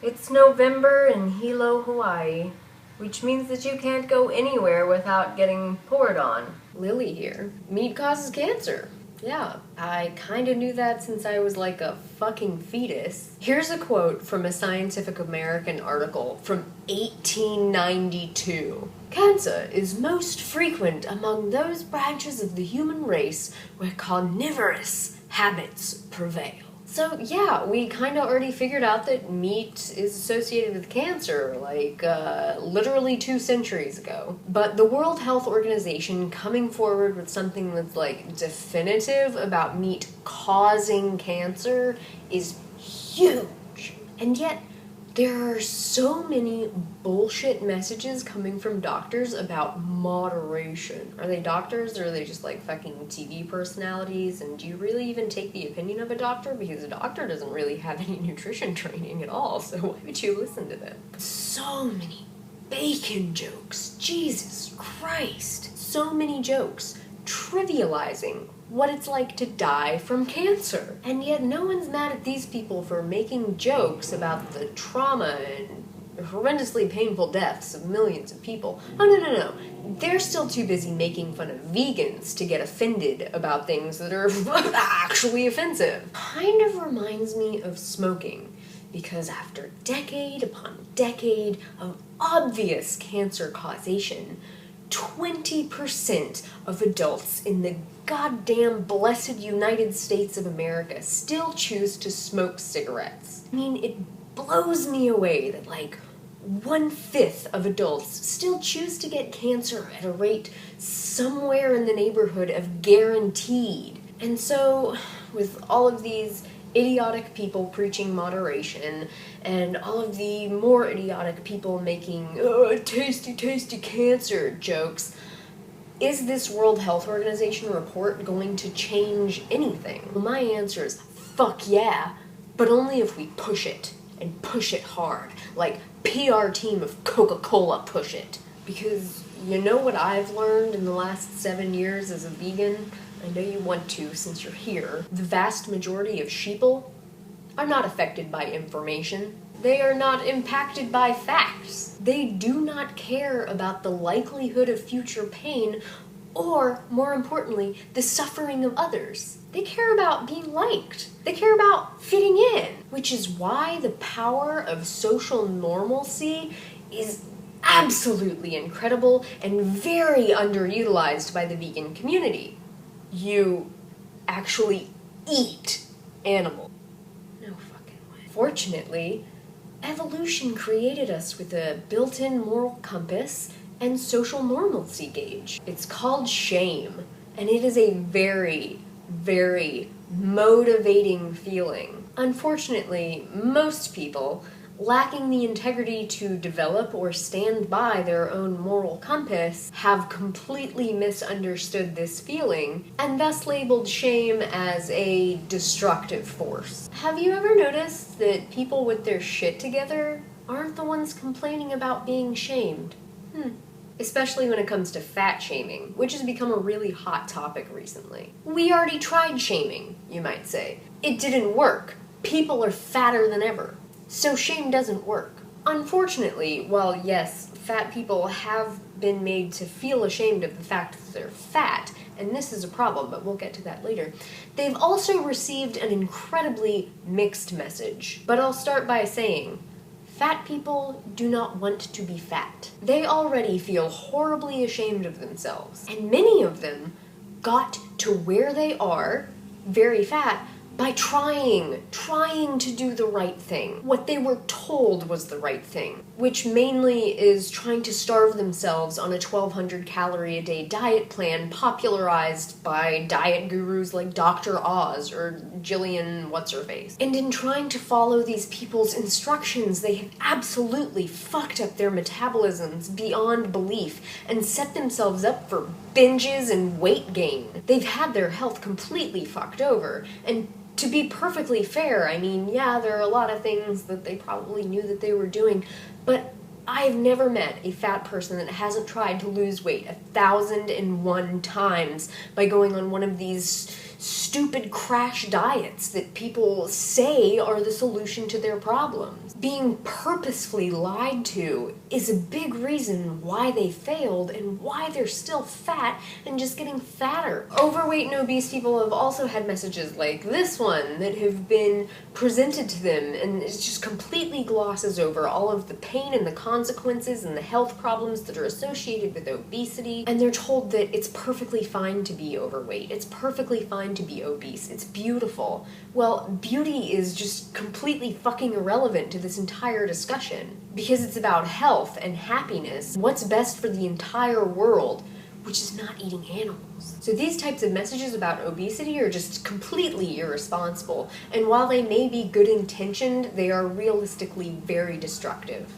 It's November in Hilo, Hawaii, which means that you can't go anywhere without getting poured on. Lily here. Meat causes cancer. Yeah, I kinda knew that since I was like a fucking fetus. Here's a quote from a Scientific American article from 1892. Cancer is most frequent among those branches of the human race where carnivorous habits prevail. So yeah, we kind of already figured out that meat is associated with cancer, like, literally 2 centuries ago. But the World Health Organization coming forward with something that's, like, definitive about meat causing cancer is huge. And yet, there are so many bullshit messages coming from doctors about moderation. Are they doctors, or are they just like fucking TV personalities? And do you really even take the opinion of a doctor? Because a doctor doesn't really have any nutrition training at all, so why would you listen to them? So many bacon jokes. Jesus Christ. So many jokes trivializing what it's like to die from cancer. And yet no one's mad at these people for making jokes about the trauma and horrendously painful deaths of millions of people. Oh, no. They're still too busy making fun of vegans to get offended about things that are actually offensive. Kind of reminds me of smoking, because after decade upon decade of obvious cancer causation, 20% of adults in the goddamn blessed United States of America still choose to smoke cigarettes. I mean, it blows me away that like 1/5 of adults still choose to get cancer at a rate somewhere in the neighborhood of guaranteed. And so, with all of these idiotic people preaching moderation, and all of the more idiotic people making tasty cancer jokes, is this World Health Organization report going to change anything? Well, my answer is fuck yeah, but only if we push it, and push it hard, like PR team of Coca-Cola push it. Because you know what I've learned in the last 7 years as a vegan? I know you want to since you're here. The vast majority of sheeple are not affected by information. They are not impacted by facts. They do not care about the likelihood of future pain or, more importantly, the suffering of others. They care about being liked. They care about fitting in, which is why the power of social normalcy is absolutely incredible and very underutilized by the vegan community. You actually eat animals. No fucking way. Fortunately, evolution created us with a built-in moral compass and social normalcy gauge. It's called shame, and it is a very, very motivating feeling. Unfortunately, most people, lacking the integrity to develop or stand by their own moral compass, have completely misunderstood this feeling, and thus labeled shame as a destructive force. Have you ever noticed that people with their shit together aren't the ones complaining about being shamed? Especially when it comes to fat shaming, which has become a really hot topic recently. We already tried shaming, you might say. It didn't work. People are fatter than ever. So shame doesn't work. Unfortunately, while yes, fat people have been made to feel ashamed of the fact that they're fat, and this is a problem, but we'll get to that later, they've also received an incredibly mixed message. But I'll start by saying, fat people do not want to be fat. They already feel horribly ashamed of themselves, and many of them got to where they are, very fat, by trying to do the right thing. What they were told was the right thing, which mainly is trying to starve themselves on a 1,200 calorie a day diet plan popularized by diet gurus like Dr. Oz or Jillian What's-Her-Face. And in trying to follow these people's instructions, they have absolutely fucked up their metabolisms beyond belief and set themselves up for binges and weight gain. They've had their health completely fucked over, and to be perfectly fair, I mean, yeah, there are a lot of things that they probably knew that they were doing, but I've never met a fat person that hasn't tried to lose weight 1,001 times by going on one of these stupid crash diets that people say are the solution to their problems. Being purposefully lied to is a big reason why they failed and why they're still fat and just getting fatter. Overweight and obese people have also had messages like this one that have been presented to them, and it just completely glosses over all of the pain and the consequences and the health problems that are associated with obesity, and they're told that it's perfectly fine to be overweight, it's perfectly fine to be obese, it's beautiful. Well, beauty is just completely fucking irrelevant to this entire discussion, because it's about health and happiness, what's best for the entire world, which is not eating animals. So these types of messages about obesity are just completely irresponsible, and while they may be good intentioned, they are realistically very destructive.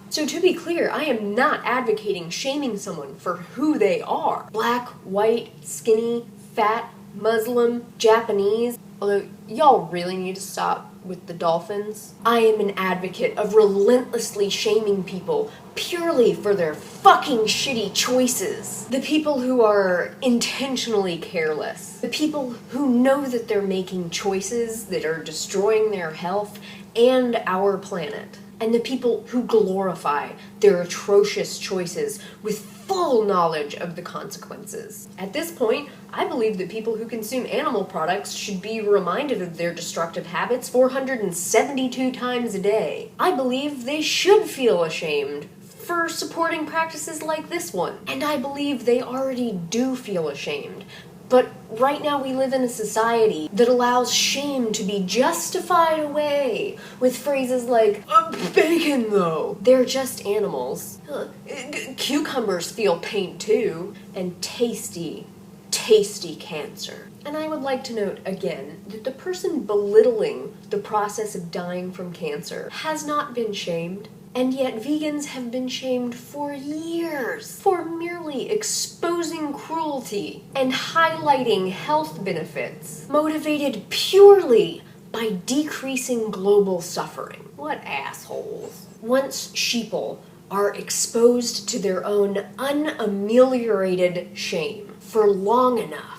So to be clear, I am not advocating shaming someone for who they are. Black, white, skinny, fat, Muslim, Japanese. Although, y'all really need to stop with the dolphins. I am an advocate of relentlessly shaming people purely for their fucking shitty choices. The people who are intentionally careless. The people who know that they're making choices that are destroying their health and our planet. And the people who glorify their atrocious choices with full knowledge of the consequences. At this point, I believe that people who consume animal products should be reminded of their destructive habits 472 times a day. I believe they should feel ashamed for supporting practices like this one. And I believe they already do feel ashamed. But right now we live in a society that allows shame to be justified away with phrases like, bacon though. They're just animals. Cucumbers feel pain too. And tasty cancer. And I would like to note again that the person belittling the process of dying from cancer has not been shamed. And yet vegans have been shamed for years for merely exposing cruelty and highlighting health benefits, motivated purely by decreasing global suffering. What assholes. Once sheeple are exposed to their own unameliorated shame for long enough,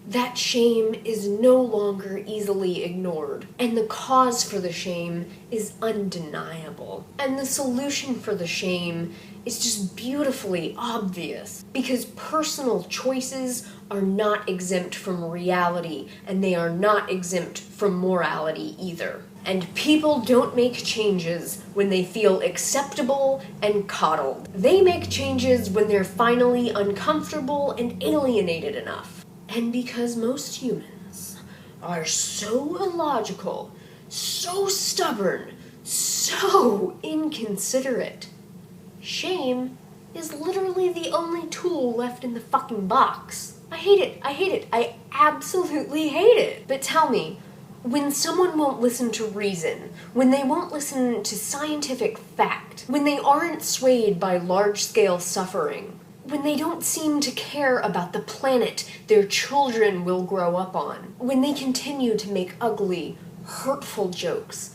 that shame is no longer easily ignored, and the cause for the shame is undeniable. And the solution for the shame is just beautifully obvious, because personal choices are not exempt from reality, and they are not exempt from morality either. And people don't make changes when they feel acceptable and coddled. They make changes when they're finally uncomfortable and alienated enough. And because most humans are so illogical, so stubborn, so inconsiderate, shame is literally the only tool left in the fucking box. I hate it. I absolutely hate it. But tell me, when someone won't listen to reason, when they won't listen to scientific fact, when they aren't swayed by large-scale suffering, when they don't seem to care about the planet their children will grow up on, when they continue to make ugly, hurtful jokes,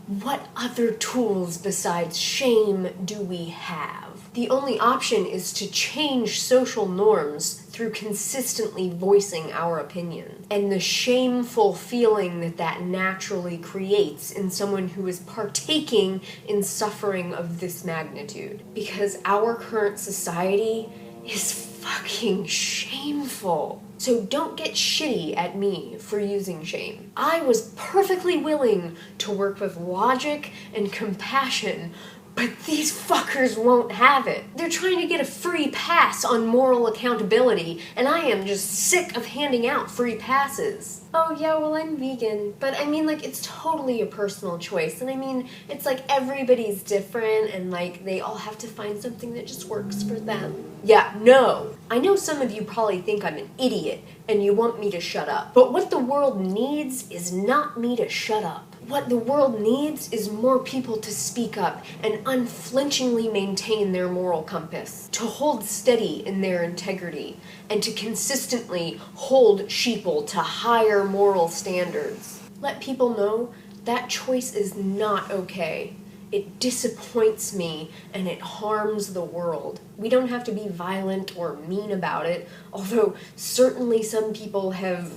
what other tools besides shame do we have? The only option is to change social norms through consistently voicing our opinions. And the shameful feeling that that naturally creates in someone who is partaking in suffering of this magnitude. Because our current society is fucking shameful. So don't get shitty at me for using shame. I was perfectly willing to work with logic and compassion, but these fuckers won't have it. They're trying to get a free pass on moral accountability, and I am just sick of handing out free passes. Oh yeah, well I'm vegan, but I mean like it's totally a personal choice, and I mean it's like everybody's different and like they all have to find something that just works for them. Yeah, no. I know some of you probably think I'm an idiot and you want me to shut up, but what the world needs is not me to shut up. What the world needs is more people to speak up and unflinchingly maintain their moral compass, to hold steady in their integrity, and to consistently hold sheeple to higher moral standards. Let people know that choice is not okay. It disappoints me and it harms the world. We don't have to be violent or mean about it, although certainly some people have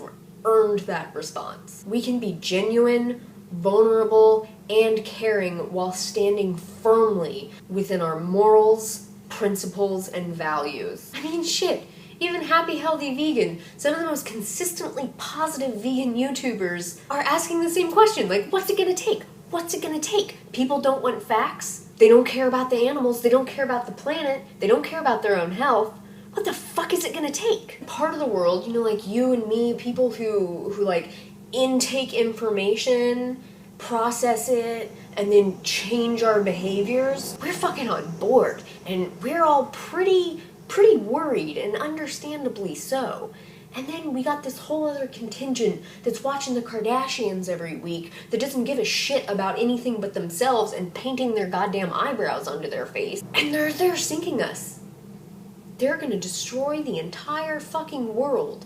earned that response. We can be genuine, vulnerable, and caring while standing firmly within our morals, principles, and values. I mean, shit. Even Happy Healthy Vegan, some of the most consistently positive vegan YouTubers are asking the same question. Like, what's it gonna take? What's it gonna take? People don't want facts. They don't care about the animals. They don't care about the planet. They don't care about their own health. What the fuck is it gonna take? Part of the world, you know, like you and me, people who like intake information, process it, and then change our behaviors, we're fucking on board. And we're all pretty worried, and understandably so. And then we got this whole other contingent that's watching the Kardashians every week that doesn't give a shit about anything but themselves and painting their goddamn eyebrows onto their face. And they're sinking us. They're gonna destroy the entire fucking world.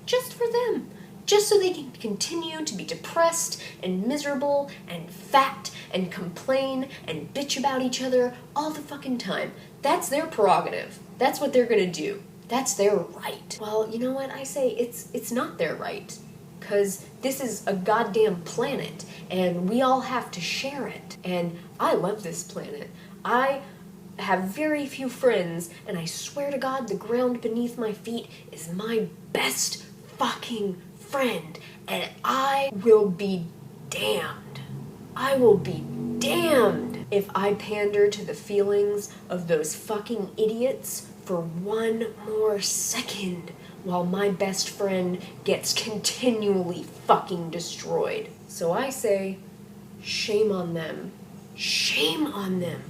Just for them. Just so they can continue to be depressed and miserable and fat and complain and bitch about each other all the fucking time. That's their prerogative. That's what they're gonna do. That's their right. Well, you know what I say? It's not their right. Because this is a goddamn planet, and we all have to share it. And I love this planet. I have very few friends, and I swear to God, the ground beneath my feet is my best fucking friend. And I will be damned. I will be damned if I pander to the feelings of those fucking idiots for one more second while my best friend gets continually fucking destroyed. So I say, shame on them. Shame on them.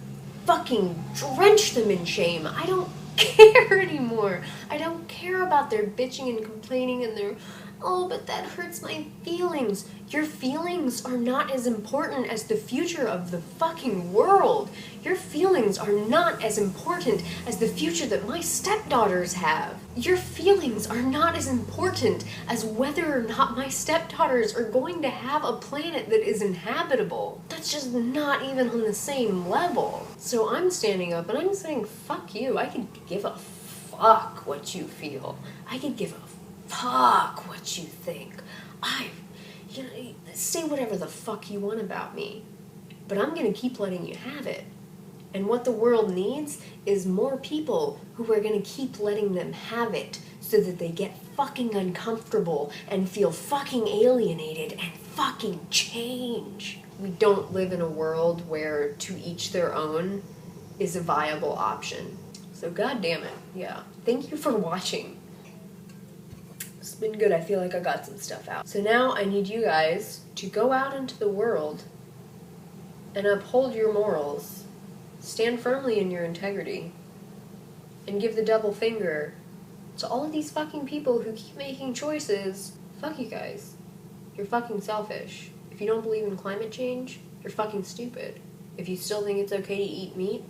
Fucking drench them in shame. I don't care anymore. I don't care about their bitching and complaining and their, oh, but that hurts my feelings. Your feelings are not as important as the future of the fucking world. Your feelings are not as important as the future that my stepdaughters have. Your feelings are not as important as whether or not my stepdaughters are going to have a planet that is inhabitable. That's just not even on the same level. So I'm standing up and I'm saying, fuck you. I could give a fuck what you feel. I could give a fuck what you think. You know, say whatever the fuck you want about me, but I'm gonna keep letting you have it. And what the world needs is more people who are gonna keep letting them have it so that they get fucking uncomfortable and feel fucking alienated and fucking change. We don't live in a world where to each their own is a viable option. So god damn it, yeah. Thank you for watching. It's been good. I feel like I got some stuff out. So now I need you guys to go out into the world and uphold your morals, stand firmly in your integrity, and give the double finger to all of these fucking people who keep making choices. Fuck you guys. You're fucking selfish. If you don't believe in climate change, you're fucking stupid. If you still think it's okay to eat meat,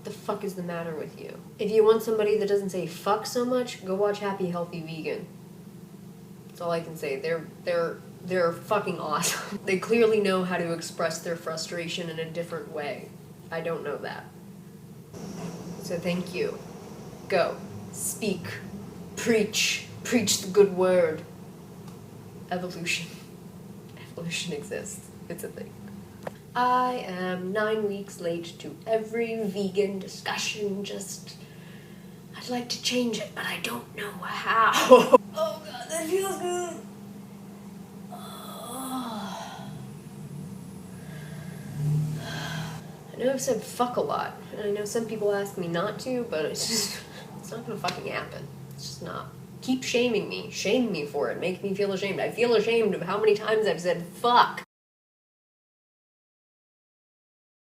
the fuck is the matter with you? If you want somebody that doesn't say fuck so much, go watch Happy Healthy Vegan. That's all I can say. They're fucking awesome. They clearly know how to express their frustration in a different way. I don't know that. So thank you. Go. Speak. Preach. Preach the good word. Evolution. Evolution exists. It's a thing. I am 9 weeks late to every vegan discussion. I'd like to change it, but I don't know how. Oh god, that feels good. Oh. I know I've said fuck a lot, and I know some people ask me not to, but it's not gonna fucking happen. It's just not. Keep shaming me. Shame me for it. Make me feel ashamed. I feel ashamed of how many times I've said fuck.